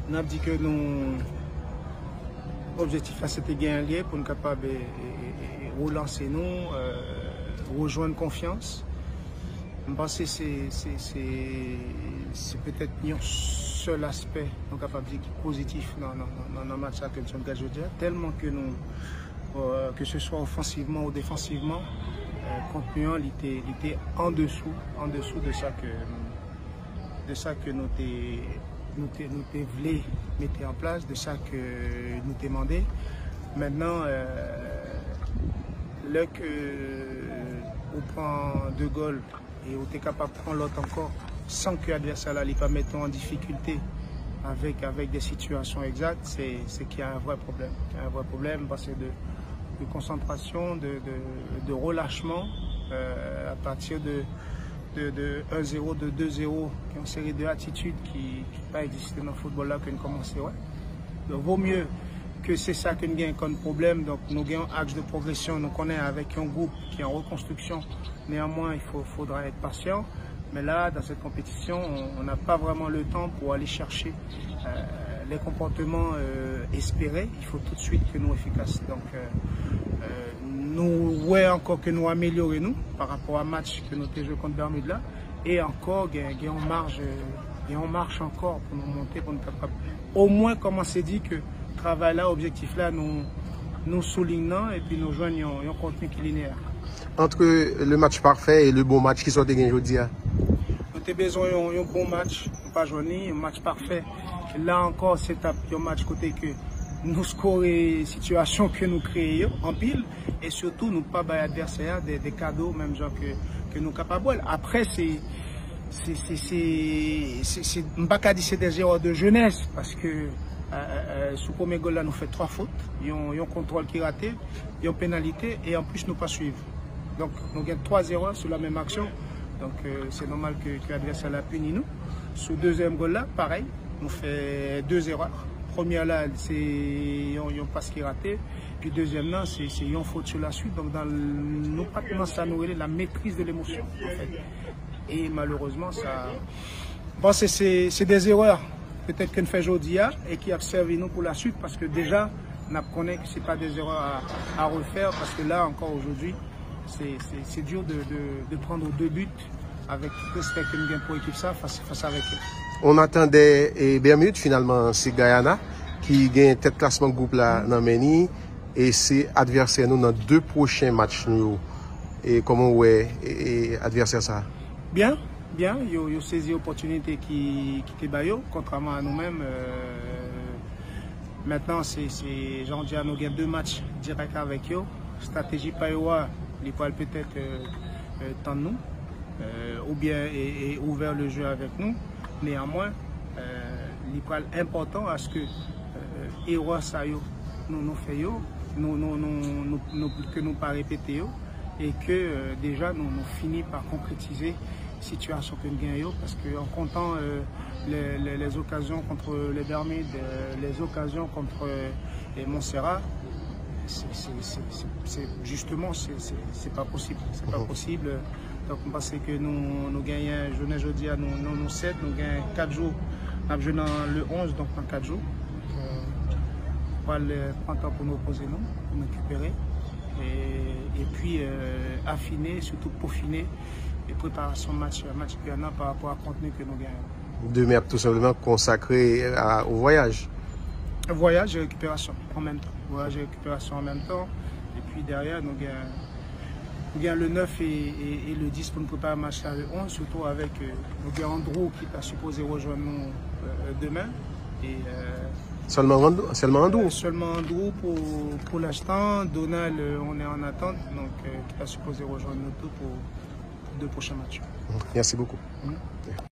On a dit que nos objectifs c'était gagner pour nous capable de relancer nous, rejoindre confiance. Je pense que c'est peut-être un seul aspect capable de dire positif dans le match que nous sommes aujourd'hui, tellement que nous, que ce soit offensivement ou défensivement, contre nous, il était en dessous de ça que nous voulons mettre en place, de ça que nous demandons. Maintenant, là on prend 2 goals et on est capable de prendre l'autre encore sans que l'adversaire ne pas mettre en difficulté avec des situations exactes, c'est qu'il y a un vrai problème. Il y a un vrai problème parce que de concentration, de relâchement à partir de 1-0, de 2-0, qui ont une série d'attitudes qui n'ont pas existé dans le football là que nous commençons. Ouais. Donc, vaut mieux que c'est ça que nous gagnons comme problème. Donc nous gagnons un axe de progression, nous connaissons avec un groupe qui est en reconstruction. Néanmoins, il faudra être patient. Mais là, dans cette compétition, on n'a pas vraiment le temps pour aller chercher les comportements espérés. Il faut tout de suite que nous soyons efficaces. Donc, nous voyons encore que nous améliorons nous par rapport à match que nous avons joué contre Bermude et encore on marche encore pour nous monter, pour nous capables. Au moins, comme on s'est dit que travail là, objectif là, nous soulignons et puis nous joignons un contenu qui est linéaire. Entre le match parfait et le bon match qui sont gagné aujourd'hui, nous avons besoin d'un bon match, pas un match parfait. Là encore, c'est un match côté que nous scorer situation que nous créons en pile et surtout nous pas bailler adversaire des cadeaux même genre que nous capables. Après c'est pas dire c'est des erreurs de jeunesse parce que sous le premier goal là nous fait 3 fautes, il y a un contrôle qui est raté, il y a une pénalité et en plus nous pas suivre. Donc nous avons 3 erreurs sur la même action. Donc c'est normal que l'adversaire la punit nous. Sur le deuxième goal là, pareil, nous fait 2 erreurs. Première là, c'est un passe qui est raté. Puis deuxième là, c'est une faute sur la suite. Donc dans nos pratiquement ça nous relève la maîtrise de l'émotion en fait. Et malheureusement ça, bon c'est des erreurs peut-être qu'on fait aujourd'hui et qui a servi nous pour la suite parce que déjà on connaît que c'est pas des erreurs à refaire parce que là encore aujourd'hui c'est dur de prendre 2 buts avec tout le respect que nous gagnons pour l'équipe ça face avec eux. On attendait Bermude, finalement, c'est Guyana qui gagne tête classement groupe là dans Meni et c'est adversaire nous dans 2 prochains matchs nous. Et comment ouais adversaire ça? Bien, il a saisi l'opportunité qui était baillot, contrairement à nous-mêmes. Maintenant, j'en dis à nous gagne 2 matchs directs avec eux. Stratégie Payoua, il peut peut-être tendre nous ou bien ouvert le jeu avec nous. Néanmoins, il est important à ce que erreur ça nous fait que nous pas répéter et que déjà nous finissons par concrétiser la situation que nous gagnons parce qu'en comptant les occasions contre les Bermudes, les occasions contre Montserrat, justement c'est pas possible. C'est pas possible. Donc parce que nous gagnons jeudi nous 7, nous gagnons 4 jours. Nous avons joué dans le 11, donc dans 4 jours. On va prendre temps pour nous poser, pour nous récupérer. Et puis affiner, surtout peaufiner et préparation match Guyana par rapport au contenu que nous gagnons. Demain, tout simplement consacré au voyage. Voyage et récupération en même temps. Voyage et récupération en même temps. Et puis derrière, nous gagnons le 9 et le 10 pour nous préparer le match le 11, surtout avec Andrew qui est supposé rejoindre nous demain. Et, seulement Andrew? Seulement Andrew pour l'instant. Donald, on est en attente, donc qui est supposé rejoindre nous pour 2 prochains matchs. Merci beaucoup.